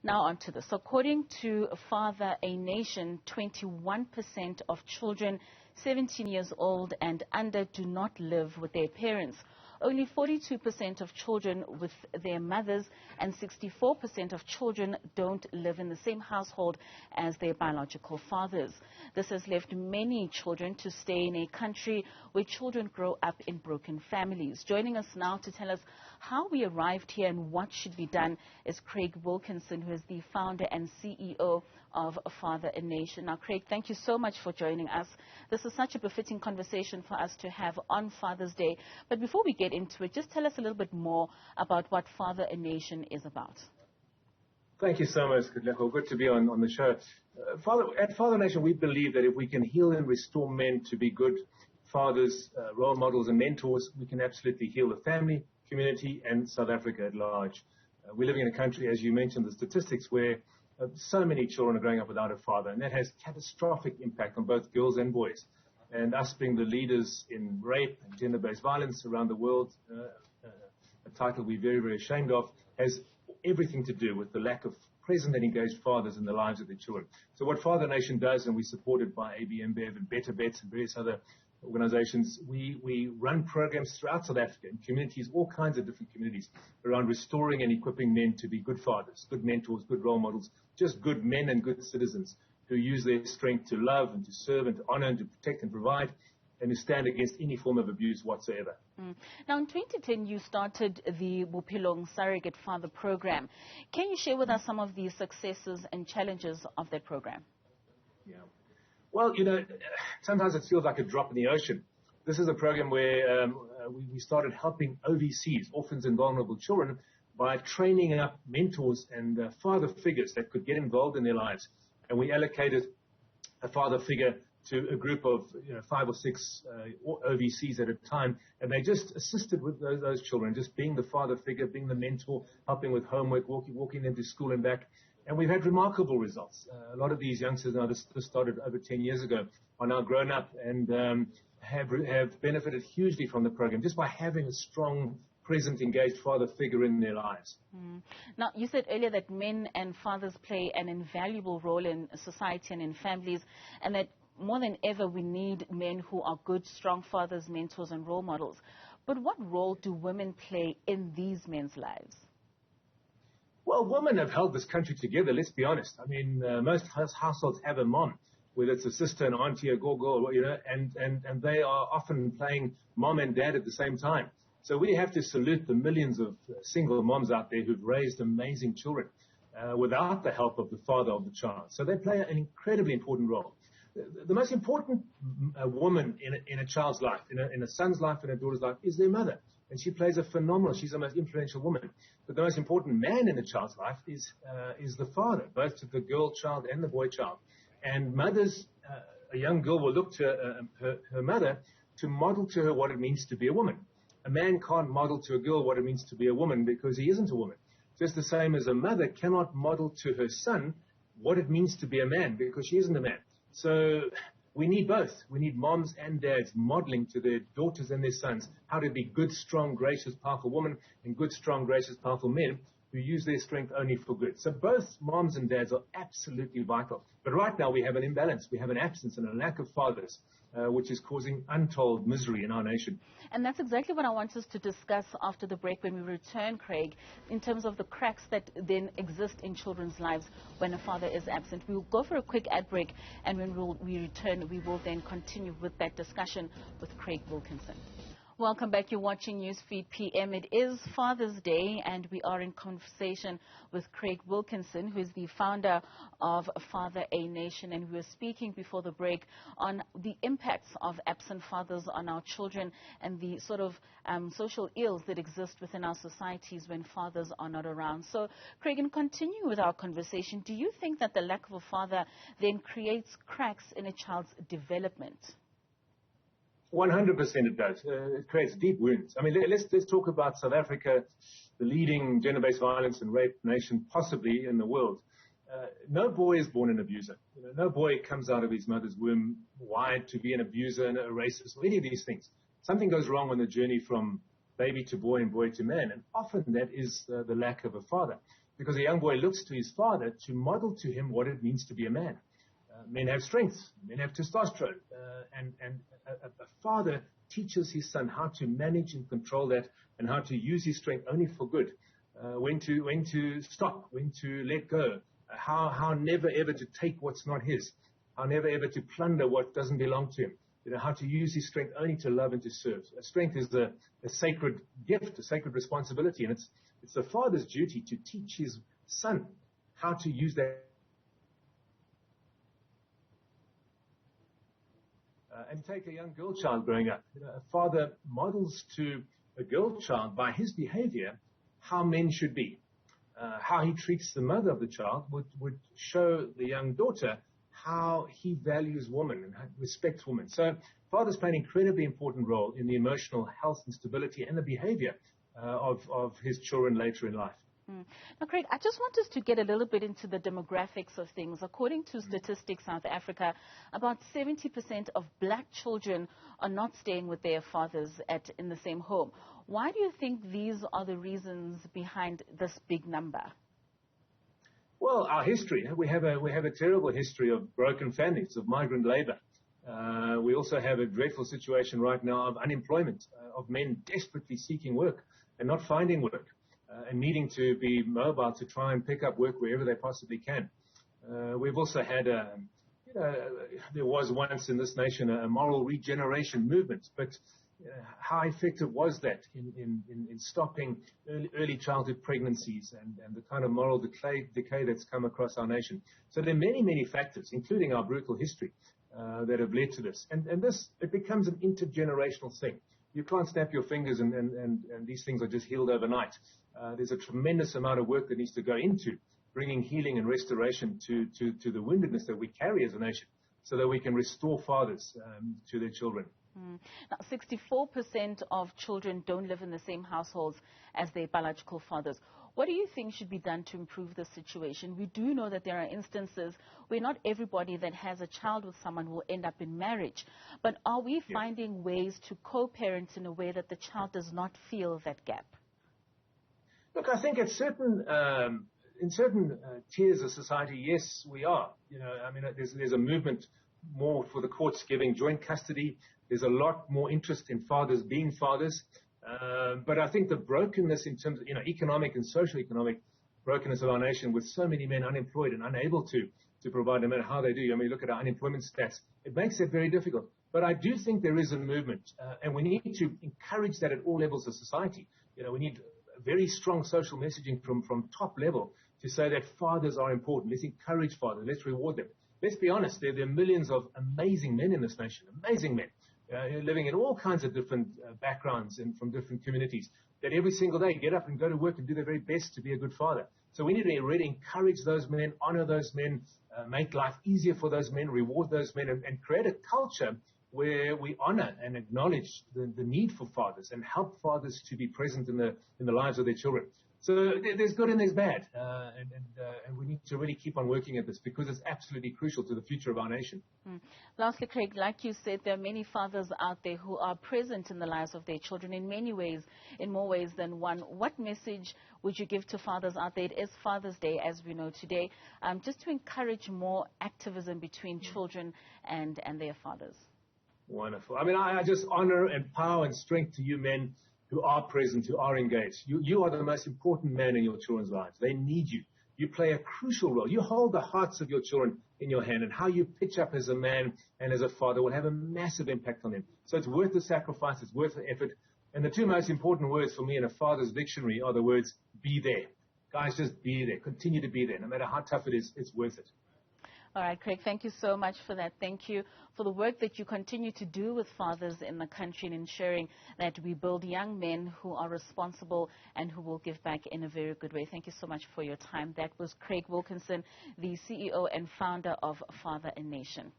Now on to this. According to Father a Nation, 21% of children 17 years old and under do not live with their parents. Only 42% of children with their mothers and 64% of children don't live in the same household as their biological fathers. This has left many children to stay in a country where children grow up in broken families. Joining us now to tell us how we arrived here and what should be done is Craig Wilkinson, who is the founder and CEO of Father a Nation. Now, Craig, thank you so much for joining us. This is such a befitting conversation for us to have on Father's Day. But before we get into it, just tell us a little bit more about what Father a Nation is about. Thank you so much, Kudleko. Good to be on the show. At Father Nation, we believe that if we can heal and restore men to be good fathers, role models and mentors, we can absolutely heal the family, community and South Africa at large. We're living in a country, as you mentioned, the statistics where so many children are growing up without a father, and that has catastrophic impact on both girls and boys. And us being the leaders in rape and gender-based violence around the world, a title we're very, very ashamed of, has everything to do with the lack of present and engaged fathers in the lives of their children. So what Father Nation does, and we're supported by ABM Bev and Better Bets and various other organizations, we run programs throughout South Africa in communities, all kinds of different communities, around restoring and equipping men to be good fathers, good mentors, good role models, just good men and good citizens who use their strength to love and to serve and to honor and to protect and provide and to stand against any form of abuse whatsoever. Now, in 2010, you started the Bophelong Surrogate Father program. Can you share with us some of the successes and challenges of that program? Yeah. Well, you know, sometimes it feels like a drop in the ocean. This is a program where we started helping OVCs, orphans and vulnerable children, by training up mentors and father figures that could get involved in their lives. And we allocated a father figure to a group of 5 or 6 OVCs at a time, and they just assisted with those children, just being the father figure, being the mentor, helping with homework, walking them to school and back. And we've had remarkable results. A lot of these youngsters now, this started over 10 years ago, are now grown up and have benefited hugely from the program just by having a strong, present, engaged father figure in their lives. Now, you said earlier that men and fathers play an invaluable role in society and in families, and that more than ever we need men who are good, strong fathers, mentors and role models. But what role do women play in these men's lives? Well, women have held this country together, let's be honest. I mean, most households have a mom, whether it's a sister, an auntie, a gogo, and they are often playing mom and dad at the same time. So we have to salute the millions of single moms out there who've raised amazing children without the help of the father of the child. So they play an incredibly important role. The most important woman in a child's life, in a son's life and a daughter's life, is their mother. And she plays she's the most influential woman. But the most important man in a child's life is the father, both to the girl child and the boy child. And mothers, a young girl will look to her mother to model to her what it means to be a woman. A man can't model to a girl what it means to be a woman because he isn't a woman. Just the same as a mother cannot model to her son what it means to be a man because she isn't a man. So we need both. We need moms and dads modeling to their daughters and their sons how to be good, strong, gracious, powerful women and good, strong, gracious, powerful men who use their strength only for good. So both moms and dads are absolutely vital. But right now we have an imbalance. We have an absence and a lack of fathers, which is causing untold misery in our nation. And that's exactly what I want us to discuss after the break when we return, Craig, in terms of the cracks that then exist in children's lives when a father is absent. We will go for a quick ad break, and when we return, we will then continue with that discussion with Craig Wilkinson. Welcome back. You're watching Newsfeed PM. It is Father's Day, and we are in conversation with Craig Wilkinson, who is the founder of Father a Nation, and we were speaking before the break on the impacts of absent fathers on our children and the sort of social ills that exist within our societies when fathers are not around. So, Craig, in continuing with our conversation, do you think that the lack of a father then creates cracks in a child's development? 100% it does. It creates deep wounds. I mean, let's talk about South Africa, the leading gender-based violence and rape nation possibly in the world. No boy is born an abuser. No boy comes out of his mother's womb wired to be an abuser and a racist or any of these things. Something goes wrong on the journey from baby to boy and boy to man, and often that is the lack of a father. because a young boy looks to his father to model to him what it means to be a man. Men have strengths, men have testosterone, and a father teaches his son how to manage and control that and how to use his strength only for good, when to stop, when to let go, how never ever to take what's not his, how never ever to plunder what doesn't belong to him, how to use his strength only to love and to serve. Strength is a sacred gift, a sacred responsibility, and it's the father's duty to teach his son how to use that. And take a young girl child growing up. A father models to a girl child by his behavior how men should be. How he treats the mother of the child would show the young daughter how he values women and respects women. So fathers play an incredibly important role in the emotional health and stability and the behavior of his children later in life. Now, Craig, I just want us to get a little bit into the demographics of things. According to Statistics South Africa, about 70% of black children are not staying with their fathers in the same home. Why do you think these are the reasons behind this big number? Well, our history. We have a terrible history of broken families, of migrant labor. We also have a dreadful situation right now of unemployment, of men desperately seeking work and not finding work. And needing to be mobile to try and pick up work wherever they possibly can. We've also had there was once in this nation a moral regeneration movement, but how effective was that in stopping early childhood pregnancies and the kind of moral decay that's come across our nation? So there are many, many factors, including our brutal history, that have led to this. And it becomes an intergenerational thing. You can't snap your fingers and these things are just healed overnight. There's a tremendous amount of work that needs to go into bringing healing and restoration to the woundedness that we carry as a nation so that we can restore fathers to their children. Now, 64% of children don't live in the same households as their biological fathers. What do you think should be done to improve the situation? We do know that there are instances where not everybody that has a child with someone will end up in marriage. But are we finding ways to co-parent in a way that the child does not feel that gap? Look, I think in certain tiers of society, yes, we are. I mean, there's a movement more for the courts giving joint custody. There's a lot more interest in fathers being fathers. But I think the brokenness in terms of, economic and social economic brokenness of our nation with so many men unemployed and unable to provide no matter how they do. I mean, look at our unemployment stats. It makes it very difficult. But I do think there is a movement, and we need to encourage that at all levels of society. We need very strong social messaging from top level to say that fathers are important. Let's encourage fathers. Let's reward them. Let's be honest, there are millions of amazing men in this nation, amazing men, living in all kinds of different backgrounds and from different communities, that every single day get up and go to work and do their very best to be a good father. So we need to really encourage those men, honor those men, make life easier for those men, reward those men, and create a culture where we honor and acknowledge the need for fathers and help fathers to be present in the lives of their children. So there's good and there's bad, and we need to really keep on working at this because it's absolutely crucial to the future of our nation. Lastly, Craig, like you said, there are many fathers out there who are present in the lives of their children in many ways, in more ways than one. What message would you give to fathers out there? It is Father's Day, as we know today, just to encourage more activism between children and their fathers. Wonderful. I mean, I just honor and power and strength to you men who are present, who are engaged. You are the most important man in your children's lives. They need you. You play a crucial role. You hold the hearts of your children in your hand, and how you pitch up as a man and as a father will have a massive impact on them. So it's worth the sacrifice. It's worth the effort. And the two most important words for me in a father's dictionary are the words, be there. Guys, just be there. Continue to be there. No matter how tough it is, it's worth it. All right, Craig, thank you so much for that. Thank you for the work that you continue to do with fathers in the country and ensuring that we build young men who are responsible and who will give back in a very good way. Thank you so much for your time. That was Craig Wilkinson, the CEO and founder of Father in Nation.